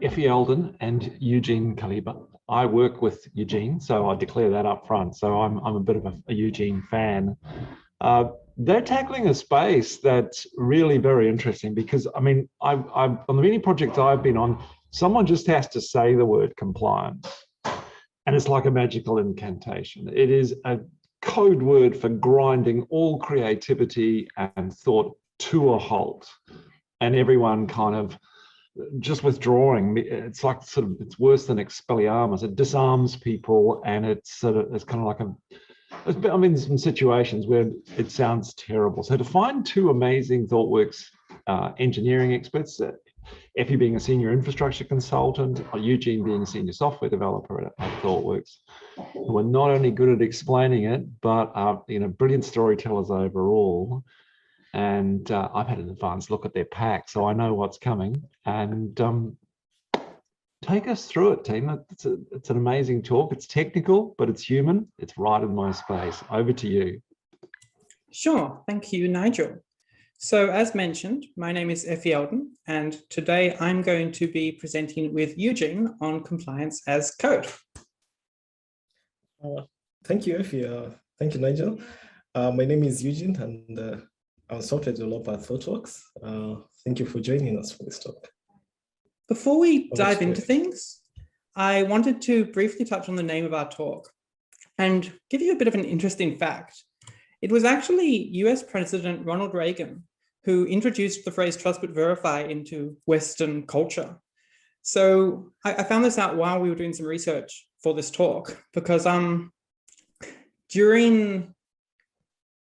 Effy Elden and Eugene Kariba. I work with Eugene, so I declare that up front. So I'm a bit of a Eugene fan. They're tackling a space that's really very interesting because, I mean, I've on the many projects I've been on, someone just has to say the word compliance, and it's like a magical incantation. It is a code word for grinding all creativity and thought to a halt, and everyone kind of just withdrawing. It's like it's worse than Expelliarmus. It disarms people, and it's kind of like I mean, some situations where it sounds terrible. So to find two amazing ThoughtWorks engineering experts, Effy being a senior infrastructure consultant, Eugene being a senior software developer at ThoughtWorks, who are not only good at explaining it, but are brilliant storytellers overall. And I've had an advanced look at their pack, so I know what's coming. And take us through it, team. It's an amazing talk. It's technical, but it's human. It's right in my space. Over to you. Sure. Thank you, Nigel. So as mentioned, my name is Effy Elden, and today I'm going to be presenting with Eugene on compliance as code. Thank you, Effy. Thank you, Nigel. My name is Eugene, and I'm a software developer at Thoughtworks. Thank you for joining us for this talk. Before we dive into things, I wanted to briefly touch on the name of our talk and give you a bit of an interesting fact. It was actually US President Ronald Reagan who introduced the phrase trust but verify into Western culture. So I found this out while we were doing some research for this talk, because during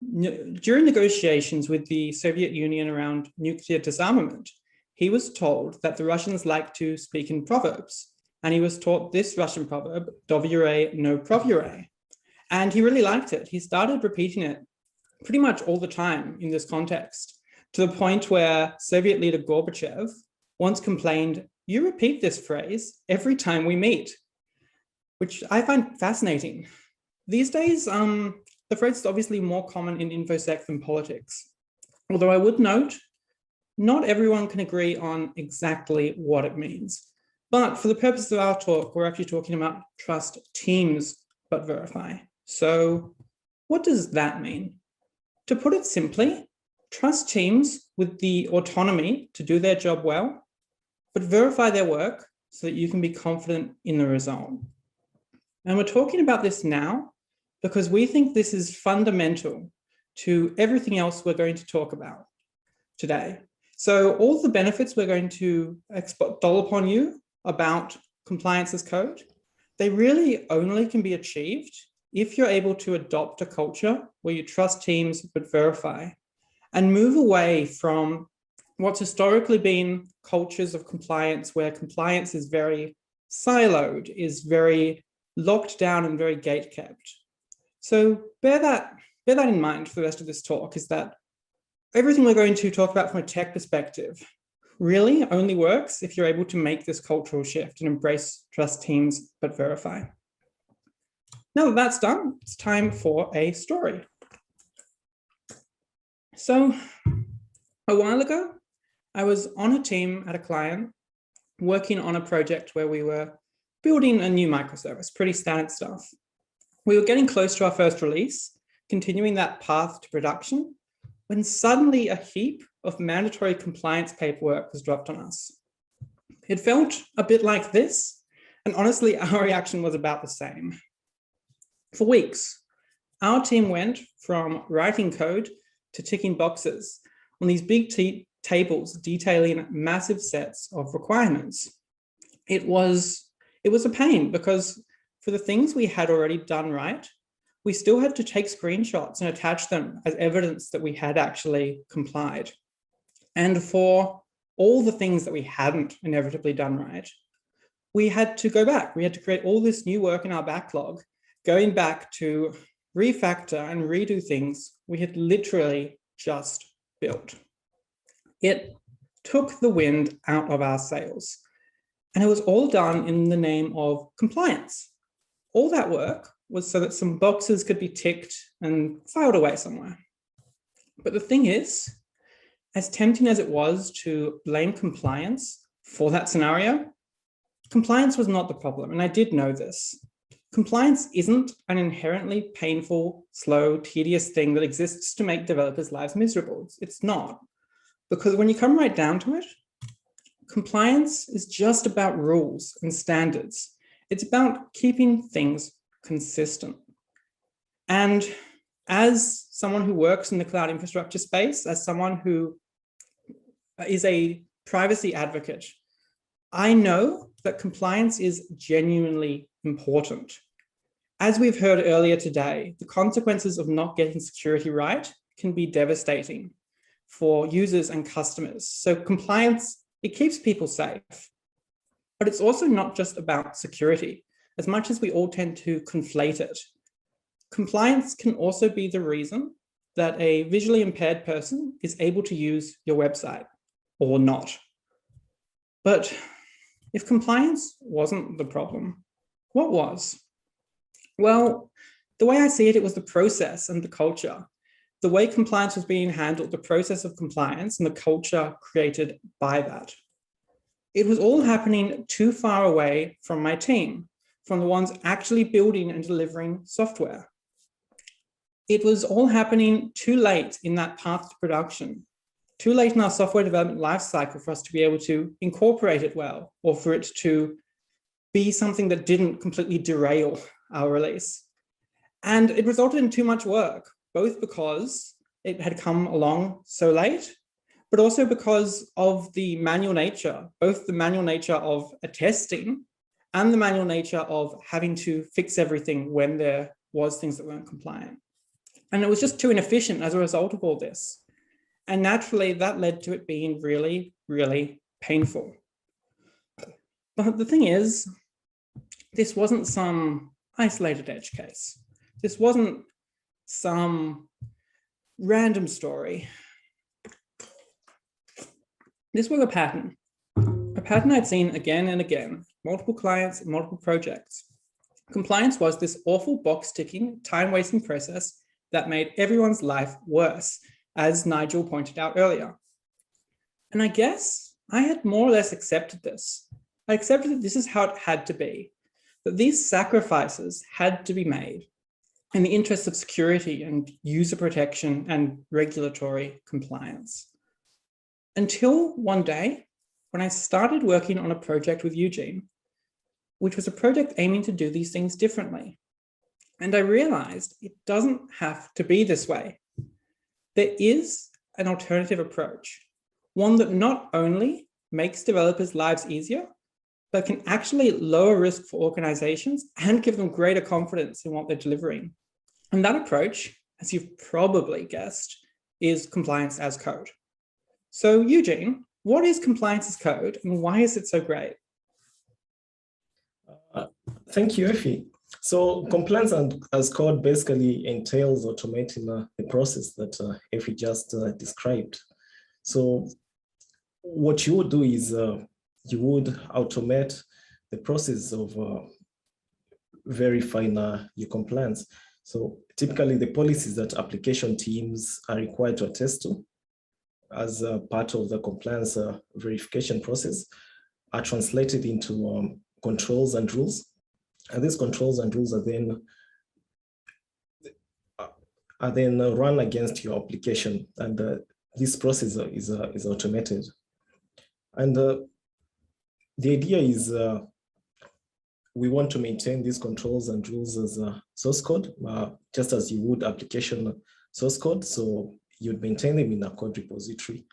negotiations with the Soviet Union around nuclear disarmament, he was told that the Russians like to speak in proverbs, and he was taught this Russian proverb, "Dovere no provure," and he really liked it. He started repeating it pretty much all the time in this context, to the point where Soviet leader Gorbachev once complained, "You repeat this phrase every time we meet," which I find fascinating. These days, the phrase is obviously more common in InfoSec than politics, although I would note, not everyone can agree on exactly what it means. But for the purpose of our talk, we're actually talking about trust teams but verify. So what does that mean? To put it simply, trust teams with the autonomy to do their job well, but verify their work so that you can be confident in the result. And we're talking about this now because we think this is fundamental to everything else we're going to talk about today. So all the benefits we're going to doll upon you about compliance as code, they really only can be achieved if you're able to adopt a culture where you trust teams but verify, and move away from what's historically been cultures of compliance, where compliance is very siloed, is very locked down and very gate-kept. So bear that in mind for the rest of this talk, is that everything we're going to talk about from a tech perspective really only works if you're able to make this cultural shift and embrace trust teams but verify. Now that that's done, it's time for a story. So a while ago, I was on a team at a client working on a project where we were building a new microservice, pretty standard stuff. We were getting close to our first release, continuing that path to production, when suddenly a heap of mandatory compliance paperwork was dropped on us. It felt a bit like this, and honestly, our reaction was about the same. For weeks, our team went from writing code to ticking boxes on these big tables detailing massive sets of requirements. It was a pain because for the things we had already done right, we still had to take screenshots and attach them as evidence that we had actually complied. And for all the things that we hadn't inevitably done right, we had to go back. We had to create all this new work in our backlog, going back to refactor and redo things we had literally just built. It took the wind out of our sails, and it was all done in the name of compliance. All that work was so that some boxes could be ticked and filed away somewhere. But the thing is, as tempting as it was to blame compliance for that scenario, compliance was not the problem, and I did know this. Compliance isn't an inherently painful, slow, tedious thing that exists to make developers' lives miserable. It's not. Because when you come right down to it, compliance is just about rules and standards. It's about keeping things consistent. And as someone who works in the cloud infrastructure space, as someone who is a privacy advocate, I know that compliance is genuinely important. As we've heard earlier today, the consequences of not getting security right can be devastating for users and customers. So compliance, it keeps people safe. But it's also not just about security, as much as we all tend to conflate it. Compliance can also be the reason that a visually impaired person is able to use your website or not. But if compliance wasn't the problem, what was? Well, the way I see it, it was the process and the culture. The way compliance was being handled, the process of compliance and the culture created by that. It was all happening too far away from my team, from the ones actually building and delivering software. It was all happening too late in that path to production, too late in our software development lifecycle for us to be able to incorporate it well, or for it to be something that didn't completely derail our release. And it resulted in too much work, both because it had come along so late, but also because of the manual nature, both the manual nature of attesting and the manual nature of having to fix everything when there was things that weren't compliant. And it was just too inefficient as a result of all this. And naturally, that led to it being really, really painful. But the thing is, this wasn't some isolated edge case. This wasn't some random story. This was a pattern I'd seen again and again, multiple clients, multiple projects. Compliance was this awful box-ticking, time-wasting process that made everyone's life worse, as Nigel pointed out earlier. And I guess I had more or less accepted this. I accepted that this is how it had to be, that these sacrifices had to be made in the interests of security and user protection and regulatory compliance. Until one day, when I started working on a project with Eugene, which was a project aiming to do these things differently. And I realized it doesn't have to be this way. There is an alternative approach, one that not only makes developers' lives easier, but can actually lower risk for organizations and give them greater confidence in what they're delivering. And that approach, as you've probably guessed, is compliance as code. So Eugene, what is compliance as code and why is it so great? Thank you, Effy. So compliance as code basically entails automating the process that Effy just described. So what you would do is you would automate the process of verifying your compliance. So typically the policies that application teams are required to attest to as part of the compliance verification process are translated into controls and rules. And these controls and rules are then run against your application. And this process is automated. And the idea is we want to maintain these controls and rules as source code, just as you would application source code. So you'd maintain them in a code repository.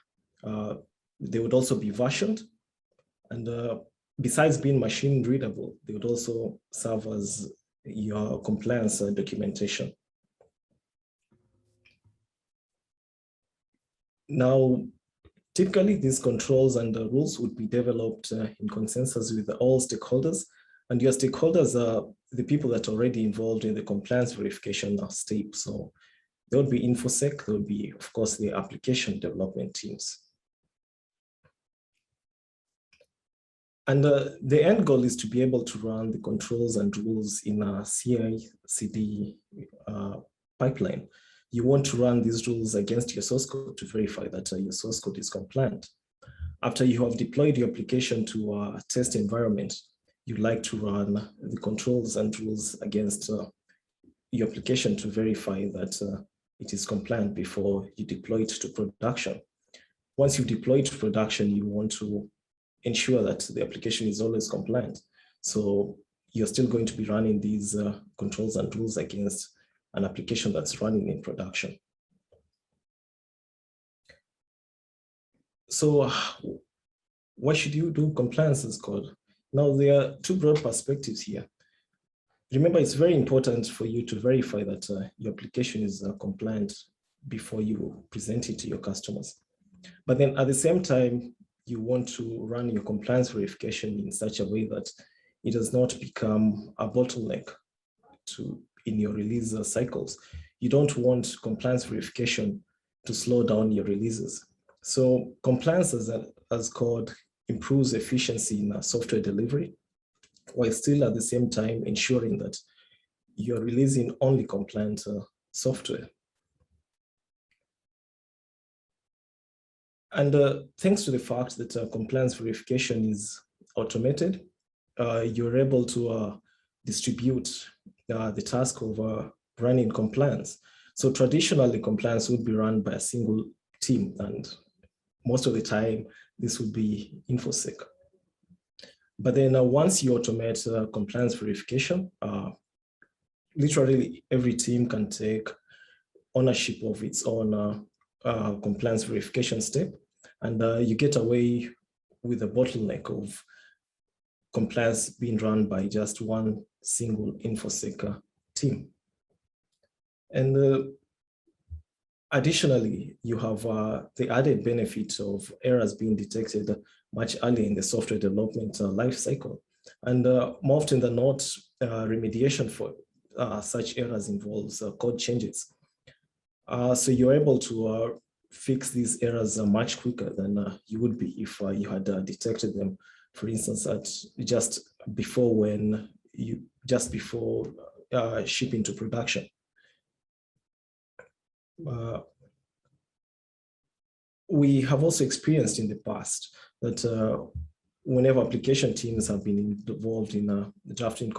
They would also be versioned. And besides being machine readable, they would also serve as your compliance documentation. Now, typically these controls and rules would be developed in consensus with all stakeholders. And your stakeholders are the people that are already involved in the compliance verification step. So there would be InfoSec, there would be, of course, the application development teams. And the end goal is to be able to run the controls and rules in a CI/CD pipeline. You want to run these rules against your source code to verify that your source code is compliant. After you have deployed your application to a test environment, you like to run the controls and rules against your application to verify that it is compliant before you deploy it to production. Once you deploy it to production, you want to ensure that the application is always compliant. So you're still going to be running these controls and rules against an application that's running in production. So why should you do compliance as code? Now, there are two broad perspectives here. Remember, it's very important for you to verify that your application is compliant before you present it to your customers. But then at the same time, you want to run your compliance verification in such a way that it does not become a bottleneck in your release cycles. You don't want compliance verification to slow down your releases. So compliance as code improves efficiency in software delivery, while still at the same time ensuring that you're releasing only compliant software. And thanks to the fact that compliance verification is automated, you're able to distribute the task of running compliance. So traditionally, compliance would be run by a single team, and most of the time, this would be InfoSec. But then once you automate compliance verification, literally every team can take ownership of its own compliance verification step, and you get away with the bottleneck of compliance being run by just one single InfoSec team. And additionally, you have the added benefit of errors being detected much earlier in the software development life cycle. And more often than not, remediation for such errors involves code changes. So you're able to fix these errors much quicker than you would be if you had detected them, for instance, just before shipping to production. We have also experienced in the past that whenever application teams have been involved in drafting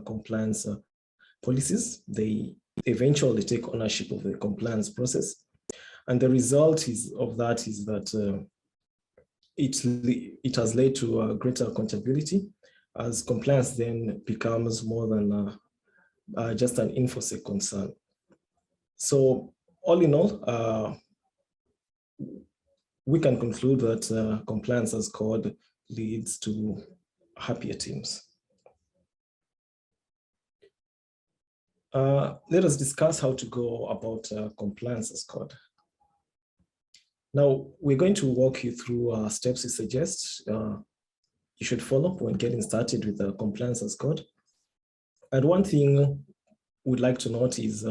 compliance policies, they eventually take ownership of the compliance process. And the result of that is that it has led to greater accountability, as compliance then becomes more than just an InfoSec concern. So all in all, we can conclude that compliance as code leads to happier teams. Let us discuss how to go about compliance as code. Now, we're going to walk you through steps we suggest you should follow when getting started with compliance as code. And one thing we'd like to note is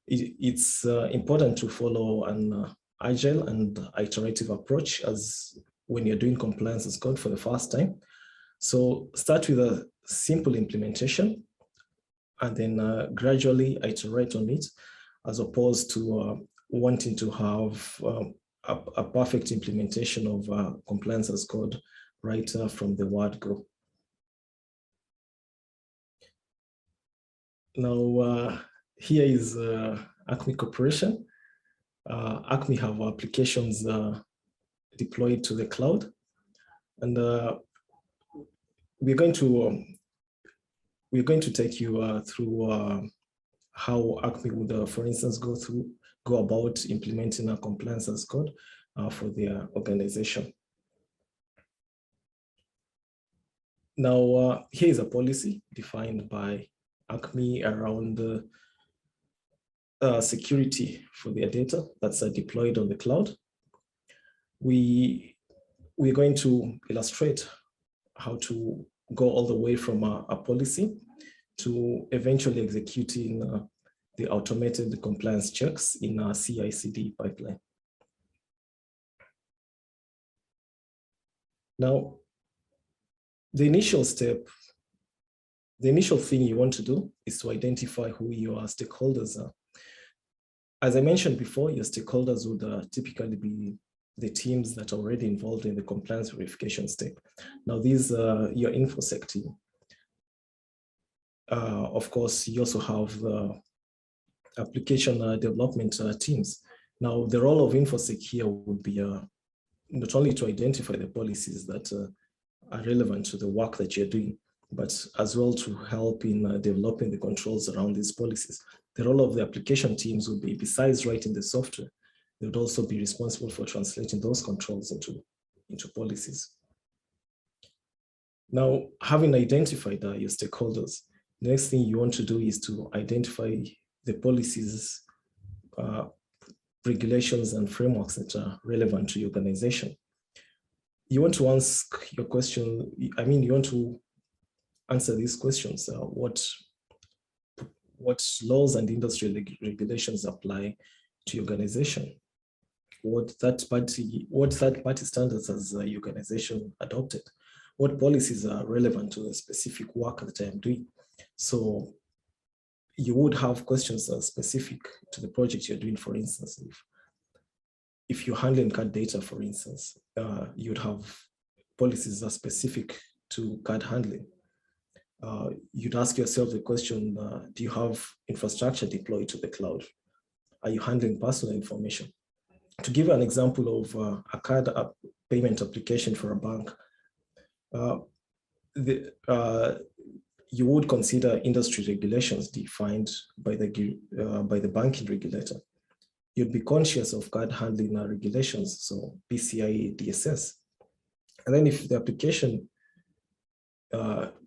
it's important to follow an agile and iterative approach as when you're doing compliance as code for the first time. So start with a simple implementation and then gradually iterate on it, as opposed to wanting to have a perfect implementation of compliance as code right from the word go. Now, here is Acme Corporation. Acme have applications deployed to the cloud, and we're going to take you through how Acme would, for instance, go about implementing a compliance as code for their organization. Now, here is a policy defined by Acme around security for their data that's deployed on the cloud. We're going to illustrate how to go all the way from a policy to eventually executing the automated compliance checks in our CI/CD pipeline. Now, the initial step, the initial thing you want to do is to identify who your stakeholders are. As I mentioned before, your stakeholders would typically be the teams that are already involved in the compliance verification step. Now, these are your InfoSec team. Of course, you also have the application development teams. Now, the role of InfoSec here would be not only to identify the policies that are relevant to the work that you're doing, but as well to help in developing the controls around these policies. The role of the application teams would be, besides writing the software, they would also be responsible for translating those controls into policies. Now, having identified your stakeholders, the next thing you want to do is to identify the policies, regulations, and frameworks that are relevant to your organization. You want to ask your question, you want to answer these questions. What laws and industry regulations apply to your organization? What third-party standards has your organization adopted? What policies are relevant to the specific work that I am doing? So you would have questions that are specific to the project you're doing. For instance, if you're handling card data, for instance, you'd have policies that are specific to card handling. You'd ask yourself the question, do you have infrastructure deployed to the cloud? Are you handling personal information? To give an example of a card payment application for a bank, you would consider industry regulations defined by the banking regulator. You'd be conscious of card handling regulations, so PCI DSS. And then if the application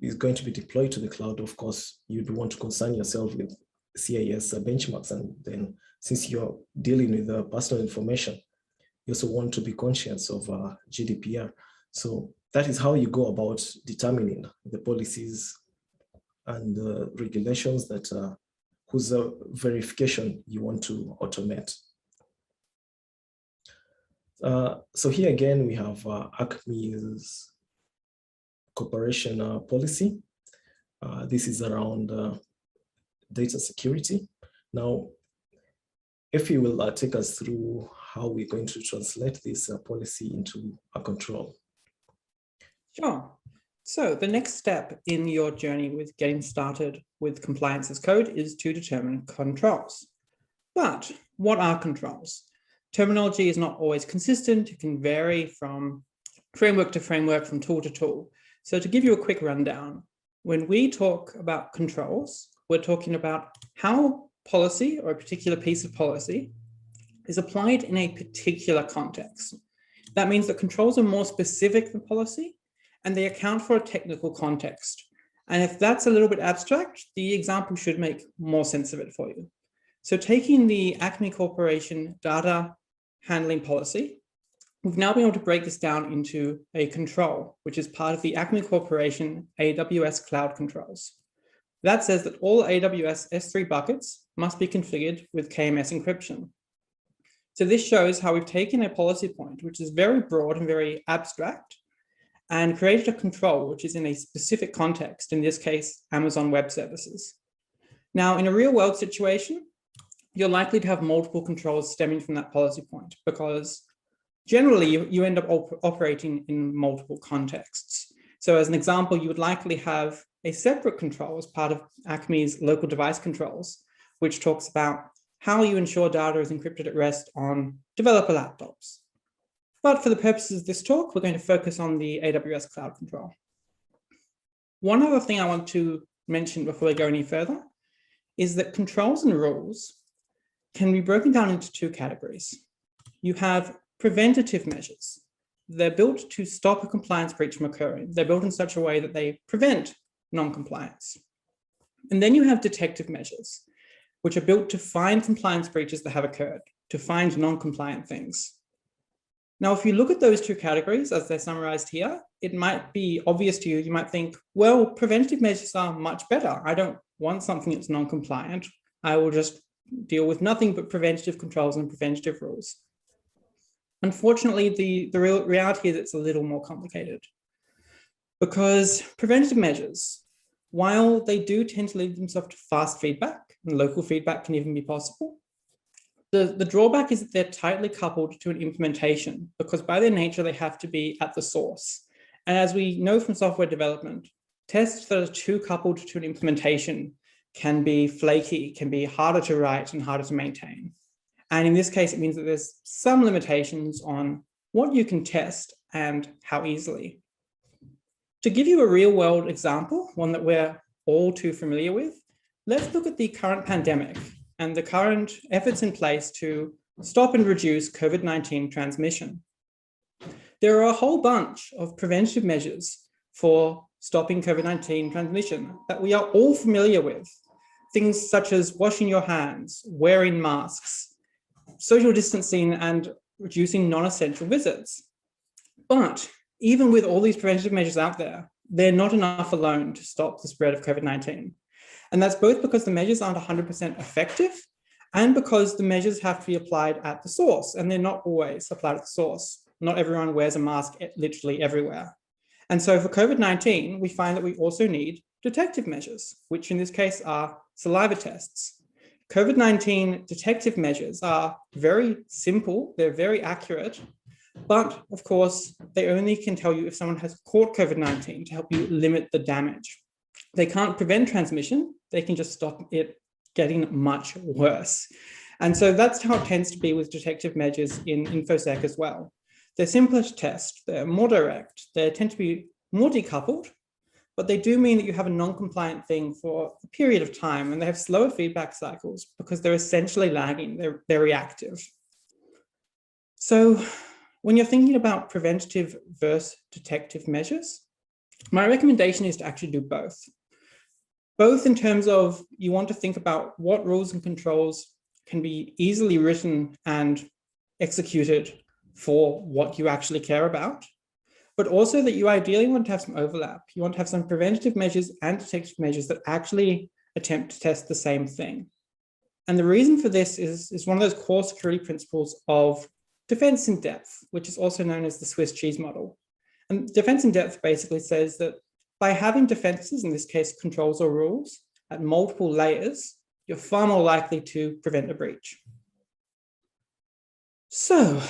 is going to be deployed to the cloud, of course, you'd want to concern yourself with CIS benchmarks. And then since you're dealing with personal information, you also want to be conscious of GDPR. So that is how you go about determining the policies and the regulations that whose verification you want to automate. So here again, we have ACME's cooperation policy. This is around data security. Now, Effy will take us through how we're going to translate this policy into a control. Sure. So the next step in your journey with getting started with compliance as code is to determine controls. But what are controls? Terminology is not always consistent. It can vary from framework to framework, from tool to tool. So to give you a quick rundown, when we talk about controls, we're talking about how policy or a particular piece of policy is applied in a particular context. That means that controls are more specific than policy, and they account for a technical context. And if that's a little bit abstract, the example should make more sense of it for you. So taking the Acme Corporation data handling policy, we've now been able to break this down into a control, which is part of the Acme Corporation AWS Cloud Controls. That says that all AWS S3 buckets must be configured with KMS encryption. So this shows how we've taken a policy point, which is very broad and very abstract, and created a control which is in a specific context, in this case, Amazon Web Services. Now, in a real world situation, you're likely to have multiple controls stemming from that policy point, because generally you end up operating in multiple contexts. So as an example, you would likely have a separate control as part of Acme's local device controls, which talks about how you ensure data is encrypted at rest on developer laptops. But for the purposes of this talk, we're going to focus on the AWS Cloud Control. One other thing I want to mention before we go any further is that controls and rules can be broken down into two categories. You have preventative measures. They're built to stop a compliance breach from occurring. They're built in such a way that they prevent non-compliance. And then you have detective measures, which are built to find compliance breaches that have occurred, to find non-compliant things. Now, if you look at those two categories as they're summarized here, it might be obvious to you. You might think, well, preventative measures are much better. I don't want something that's non-compliant. I will just deal with nothing but preventative controls and preventative rules. Unfortunately, the real reality is it's a little more complicated, because preventative measures, while they do tend to lend themselves to fast feedback, and local feedback can even be possible, The drawback is that they're tightly coupled to an implementation because by their nature, they have to be at the source. And as we know from software development, tests that are too coupled to an implementation can be flaky, can be harder to write and harder to maintain. And in this case, it means that there's some limitations on what you can test and how easily. To give you a real world example, one that we're all too familiar with, let's look at the current pandemic and the current efforts in place to stop and reduce COVID-19 transmission. There are a whole bunch of preventative measures for stopping COVID-19 transmission that we are all familiar with. Things such as washing your hands, wearing masks, social distancing, and reducing non-essential visits. But even with all these preventative measures out there, they're not enough alone to stop the spread of COVID-19. And that's both because the measures aren't 100% effective and because the measures have to be applied at the source, and they're not always applied at the source. Not everyone wears a mask literally everywhere. And so for COVID-19, we find that we also need detective measures, which in this case are saliva tests. COVID-19 detective measures are very simple, they're very accurate, but of course, they only can tell you if someone has caught COVID-19 to help you limit the damage. They can't prevent transmission, they can just stop it getting much worse. And so that's how it tends to be with detective measures in InfoSec as well. They're simpler to test, they're more direct, they tend to be more decoupled, but they do mean that you have a non-compliant thing for a period of time, and they have slower feedback cycles because they're essentially lagging, they're reactive. So when you're thinking about preventative versus detective measures, my recommendation is to actually do both. Both in terms of you want to think about what rules and controls can be easily written and executed for what you actually care about, but also that you ideally want to have some overlap. You want to have some preventative measures and detective measures that actually attempt to test the same thing. And the reason for this is one of those core security principles of defense in depth, which is also known as the Swiss cheese model. And defense in depth basically says that by having defenses, in this case, controls or rules, at multiple layers, you're far more likely to prevent a breach. So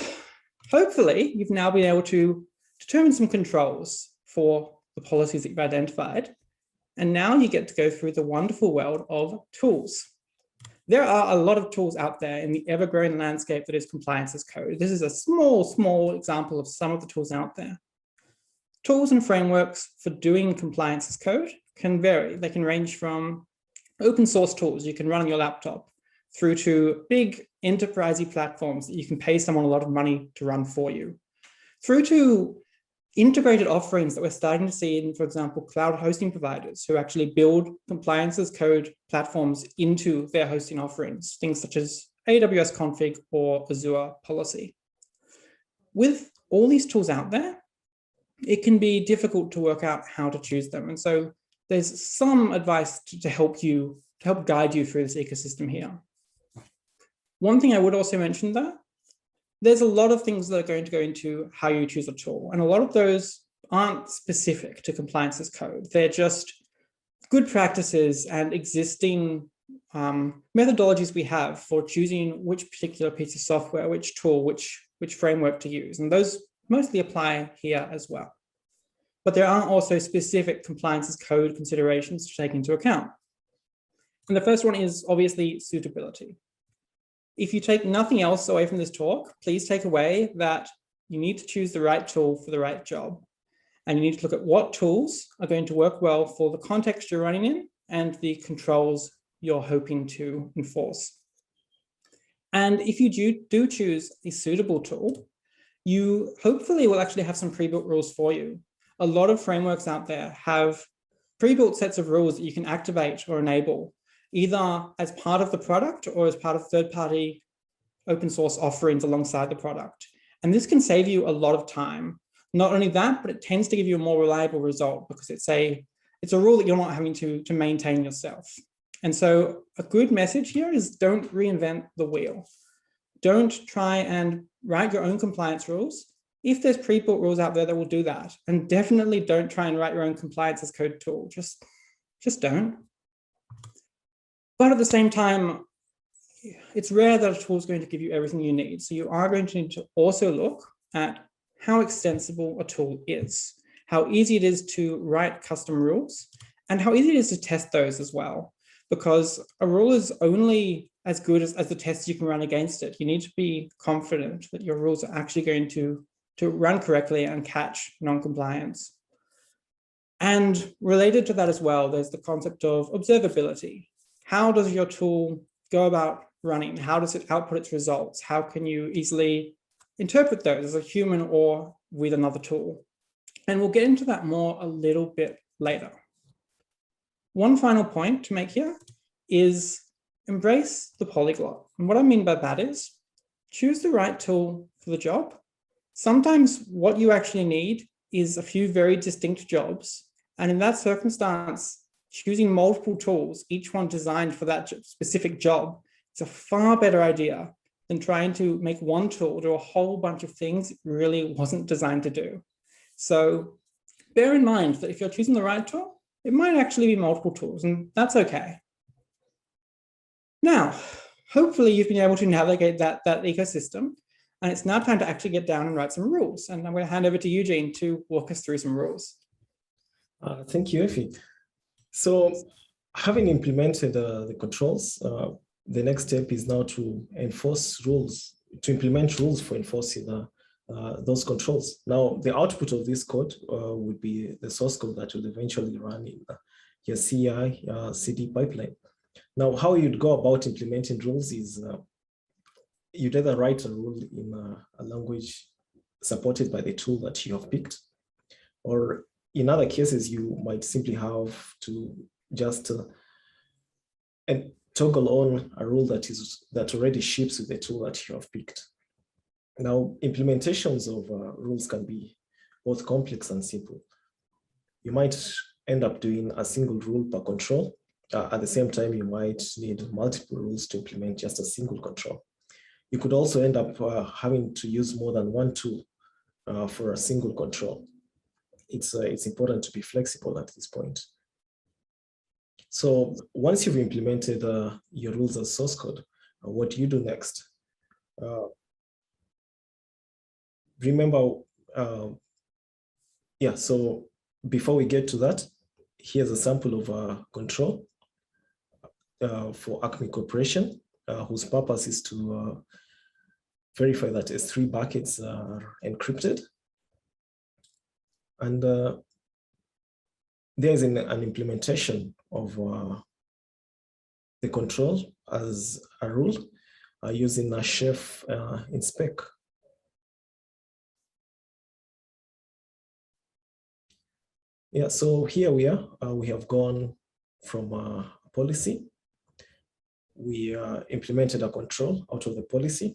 hopefully you've now been able to determine some controls for the policies that you've identified. And now you get to go through the wonderful world of tools. There are a lot of tools out there in the ever-growing landscape that is compliance as code. This is a small example of some of the tools out there. Tools and frameworks for doing compliance as code can vary. They can range from open source tools you can run on your laptop through to big enterprisey platforms that you can pay someone a lot of money to run for you, through to integrated offerings that we're starting to see in, for example, cloud hosting providers who actually build compliance as code platforms into their hosting offerings, things such as AWS config or Azure policy. With all these tools out there, it can be difficult to work out how to choose them. And so there's some advice to help guide you through this ecosystem here. One thing I would also mention though, there's a lot of things that are going to go into how you choose a tool. And a lot of those aren't specific to compliance as code. They're just good practices and existing methodologies we have for choosing which particular piece of software, which tool, which framework to use. And those mostly apply here as well. But there are also specific compliance as code considerations to take into account. And the first one is obviously suitability. If you take nothing else away from this talk, please take away that you need to choose the right tool for the right job. And you need to look at what tools are going to work well for the context you're running in and the controls you're hoping to enforce. And if you do choose a suitable tool, you hopefully will actually have some pre-built rules for you. A lot of frameworks out there have pre-built sets of rules that you can activate or enable, either as part of the product or as part of third-party open source offerings alongside the product. And this can save you a lot of time. Not only that, but it tends to give you a more reliable result because it's a rule that you're not having to maintain yourself. And so a good message here is don't reinvent the wheel. Don't try and write your own compliance rules. If there's pre-built rules out there that will do that, and definitely don't try and write your own compliance as code tool. Just don't. But at the same time, it's rare that a tool is going to give you everything you need. So you are going to need to also look at how extensible a tool is, how easy it is to write custom rules, and how easy it is to test those as well. Because a rule is only as good as the tests you can run against it. You need to be confident that your rules are actually going to run correctly and catch non-compliance. And related to that as well, there's the concept of observability. How does your tool go about running? How does it output its results? How can you easily interpret those as a human or with another tool? And we'll get into that more a little bit later. One final point to make here is embrace the polyglot. And what I mean by that is choose the right tool for the job. Sometimes what you actually need is a few very distinct jobs. And in that circumstance, choosing multiple tools, each one designed for that specific job, is a far better idea than trying to make one tool do a whole bunch of things it really wasn't designed to do. So bear in mind that if you're choosing the right tool, it might actually be multiple tools, and that's okay. Now, hopefully you've been able to navigate that ecosystem, and it's now time to actually get down and write some rules. And I'm going to hand over to Eugene to walk us through some rules. Thank you, Effy. So having implemented the controls, the next step is now to enforce rules, to implement rules for enforcing those controls. Now, the output of this code would be the source code that will eventually run in your CI/CD pipeline. Now, how you'd go about implementing rules is you'd either write a rule in a language supported by the tool that you have picked, or in other cases, you might simply have to just toggle on a rule that already ships with the tool that you have picked. Now, implementations of rules can be both complex and simple. You might end up doing a single rule per control. At the same time, you might need multiple rules to implement just a single control. You could also end up having to use more than one tool for a single control. It's important to be flexible at this point. So once you've implemented your rules as source code, what do you do next? Remember, so before we get to that, here's a sample of a control for Acme Corporation, whose purpose is to verify that S3 buckets are encrypted. And there's an implementation of the control as a rule using a chef in spec. Yeah, so here we are. We have gone from a policy. We implemented a control out of the policy.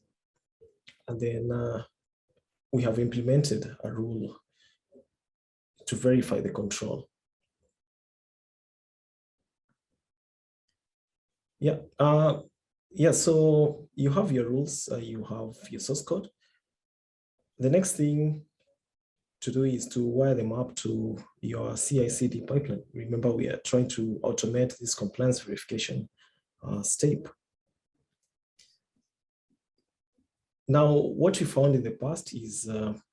And then we have implemented a rule to verify the control. So you have your rules, you have your source code. The next thing to do is to wire them up to your CI/CD pipeline. Remember, we are trying to automate this compliance verification step. Now, what we found in the past is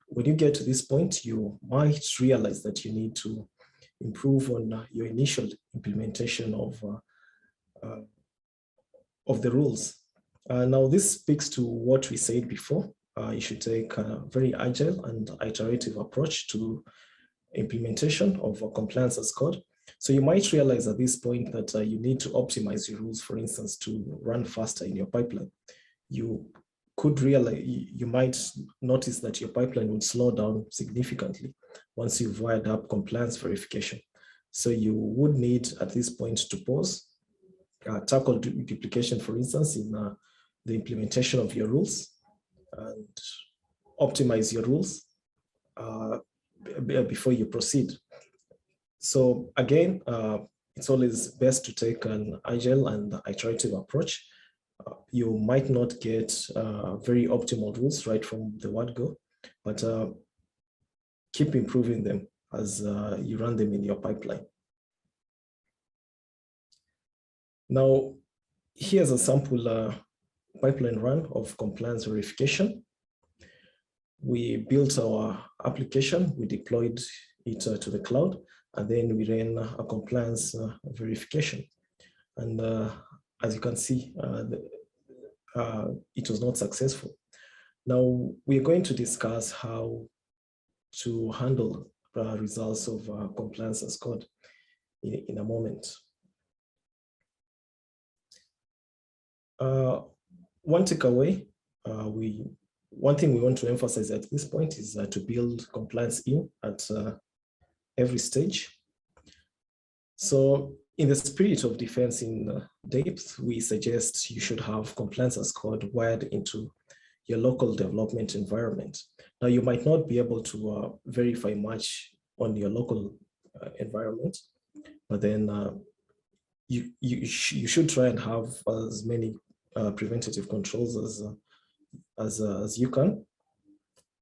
when you get to this point, you might realize that you need to improve on your initial implementation of the rules. Now, this speaks to what we said before. You should take a very agile and iterative approach to implementation of compliance as code. So you might realize at this point that you need to optimize your rules, for instance, to run faster in your pipeline. You might notice that your pipeline would slow down significantly once you've wired up compliance verification. So you would need at this point to pause, tackle duplication, for instance, in the implementation of your rules, and optimize your rules before you proceed. So again, it's always best to take an agile and iterative approach. You might not get very optimal rules right from the word go, but keep improving them as you run them in your pipeline. Now, here's a sample pipeline run of compliance verification. We built our application, we deployed it to the cloud, and then we ran a compliance verification. And as you can see, it was not successful. Now, we're going to discuss how to handle results of compliance as code in a moment. One takeaway, one thing we want to emphasize at this point is to build compliance in at every stage. So in the spirit of defense in depth, we suggest you should have compliance as code wired into your local development environment. Now, you might not be able to verify much on your local environment, but then you should try and have as many preventative controls as you can.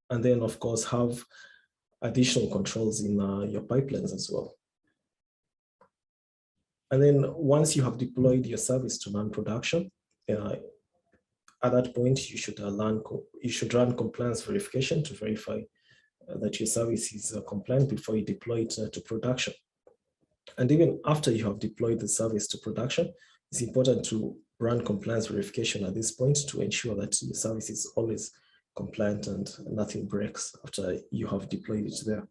And then, of course, have additional controls in your pipelines as well. And then once you have deployed your service to non-production, at that point, you should run compliance verification to verify that your service is compliant before you deploy it to production. And even after you have deployed the service to production, it's important to run compliance verification at this point to ensure that your service is always compliant and nothing breaks after you have deployed it there.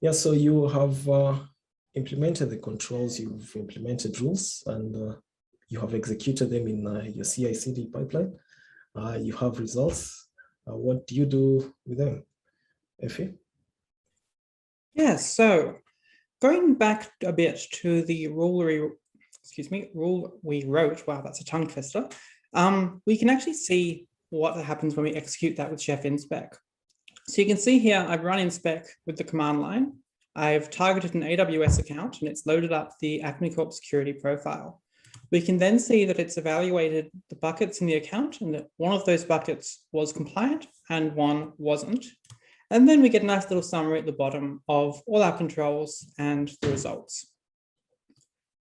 Yeah, so you have implemented the controls, you've implemented rules, and you have executed them in your CI/CD pipeline. You have results. What do you do with them, Effy? Yes, so going back a bit to the rule we wrote, wow, that's a tongue twister. We can actually see what happens when we execute that with chef inspec. So you can see here, I've run inspec with the command line. I've targeted an AWS account and it's loaded up the Acme Corp security profile. We can then see that it's evaluated the buckets in the account and that one of those buckets was compliant and one wasn't. And then we get a nice little summary at the bottom of all our controls and the results.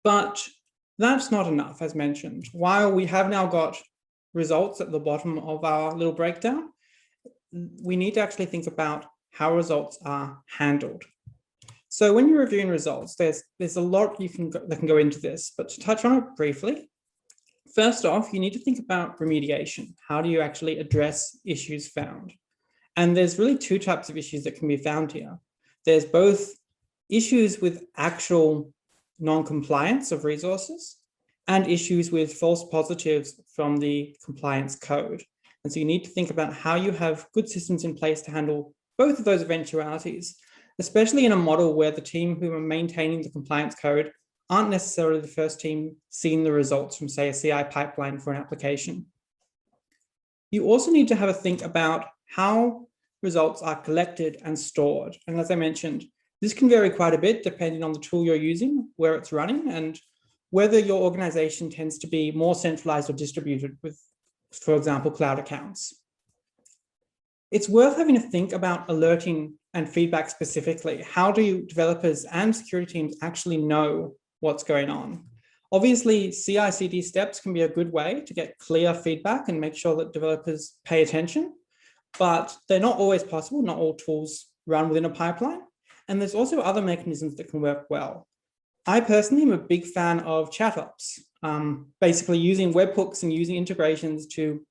But that's not enough, as mentioned. While we have now got results at the bottom of our little breakdown, we need to actually think about how results are handled. So when you're reviewing results, there's a lot that can go into this, but to touch on it briefly, first off, you need to think about remediation. How do you actually address issues found? And there's really two types of issues that can be found here. There's both issues with actual non-compliance of resources and issues with false positives from the compliance code. And so you need to think about how you have good systems in place to handle both of those eventualities, especially in a model where the team who are maintaining the compliance code aren't necessarily the first team seeing the results from, say, a CI pipeline for an application. You also need to have a think about how results are collected and stored. And as I mentioned, this can vary quite a bit depending on the tool you're using, where it's running, and whether your organization tends to be more centralized or distributed with, for example, cloud accounts. It's worth having to think about alerting and feedback specifically. How do developers and security teams actually know what's going on? Obviously, CI/CD steps can be a good way to get clear feedback and make sure that developers pay attention, but they're not always possible. Not all tools run within a pipeline. And there's also other mechanisms that can work well. I personally am a big fan of chat ops, basically using webhooks and using integrations to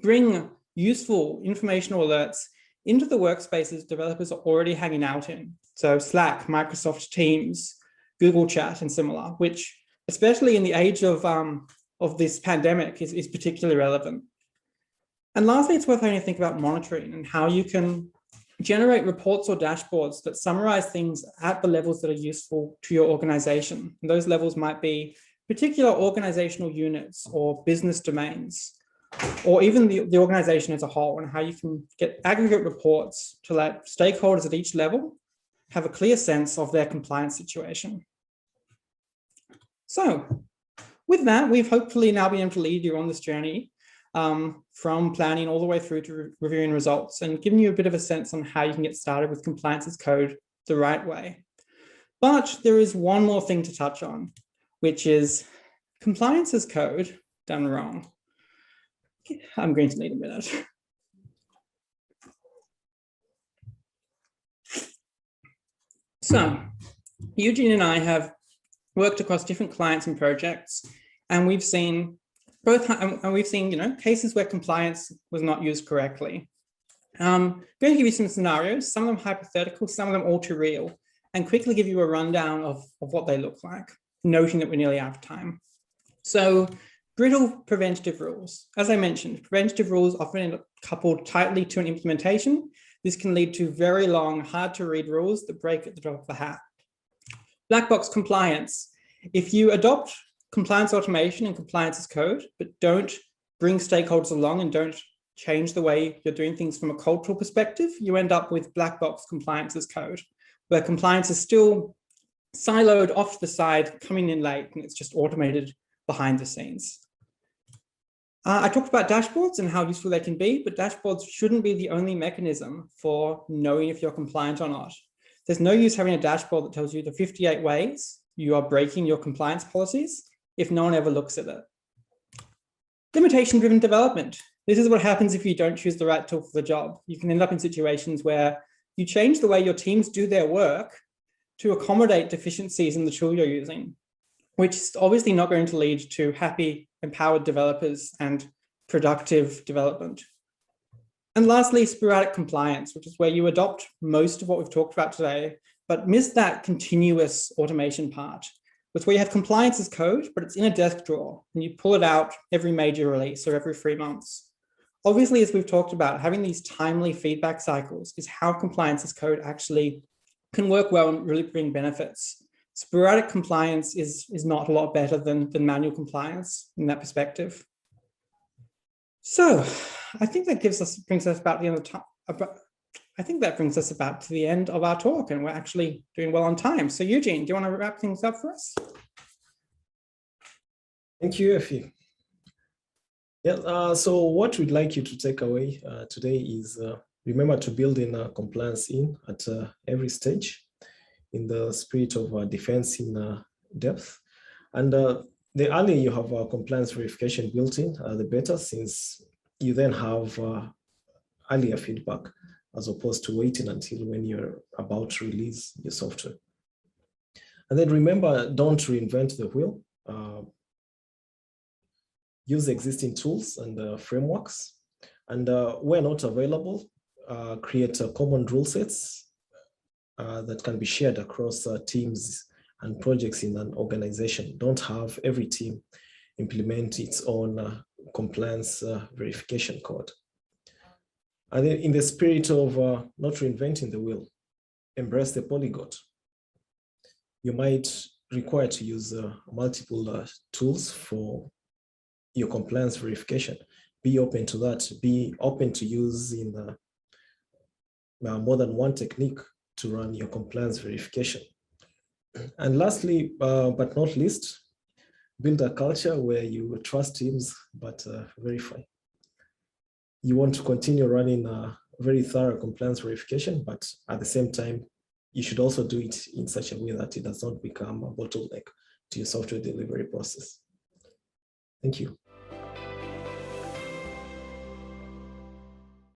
bring useful informational alerts into the workspaces developers are already hanging out in. So Slack, Microsoft Teams, Google Chat, and similar, which especially in the age of this pandemic is particularly relevant. And lastly, it's worth having to think about monitoring and how you can generate reports or dashboards that summarize things at the levels that are useful to your organization. And those levels might be particular organizational units or business domains, or even the organization as a whole, and how you can get aggregate reports to let stakeholders at each level have a clear sense of their compliance situation. So with that, we've hopefully now been able to lead you on this journey from planning all the way through to reviewing results and giving you a bit of a sense on how you can get started with compliance as code the right way. But there is one more thing to touch on, which is compliance as code done wrong. I'm going to need a minute. So Eugene and I have worked across different clients and projects, and we've seen cases where compliance was not used correctly. I'm going to give you some scenarios, some of them hypothetical, some of them all too real, and quickly give you a rundown of what they look like, noting that we're nearly out of time. So brittle preventative rules. As I mentioned, preventative rules often coupled tightly to an implementation. This can lead to very long, hard to read rules that break at the drop of a hat. Black box compliance. If you adopt compliance automation and compliance as code, but don't bring stakeholders along and don't change the way you're doing things from a cultural perspective, you end up with black box compliance as code, where compliance is still siloed off to the side, coming in late, and it's just automated behind the scenes. I talked about dashboards and how useful they can be, but dashboards shouldn't be the only mechanism for knowing if you're compliant or not. There's no use having a dashboard that tells you the 58 ways you are breaking your compliance policies if no one ever looks at it. Limitation-driven development. This is what happens if you don't choose the right tool for the job. You can end up in situations where you change the way your teams do their work to accommodate deficiencies in the tool you're using, which is obviously not going to lead to happy, empowered developers and productive development. And lastly, sporadic compliance, which is where you adopt most of what we've talked about today, but miss that continuous automation part. It's where you have compliance as code, but it's in a desk drawer and you pull it out every major release or every 3 months. Obviously, as we've talked about, having these timely feedback cycles is how compliance as code actually can work well and really bring benefits. Sporadic compliance is not a lot better than manual compliance in that perspective. So I think that brings us about the end of time. I think that brings us about to the end of our talk, and we're actually doing well on time. So Eugene, do you want to wrap things up for us? Thank you, Effy. Yeah, so what we'd like you to take away today is remember to build in compliance at every stage in the spirit of defense in depth. And the earlier you have compliance verification built in, the better, since you then have earlier feedback as opposed to waiting until when you're about to release your software. And then remember, don't reinvent the wheel. Use existing tools and frameworks. And where not available, create common rule sets that can be shared across teams and projects in an organization. Don't have every team implement its own compliance verification code. And then in the spirit of not reinventing the wheel, embrace the polyglot. You might require to use multiple tools for your compliance verification. Be open to that. Be open to using more than one technique to run your compliance verification. And lastly, but not least, build a culture where you trust teams, but verify. You want to continue running a very thorough compliance verification, but at the same time, you should also do it in such a way that it does not become a bottleneck to your software delivery process. Thank you.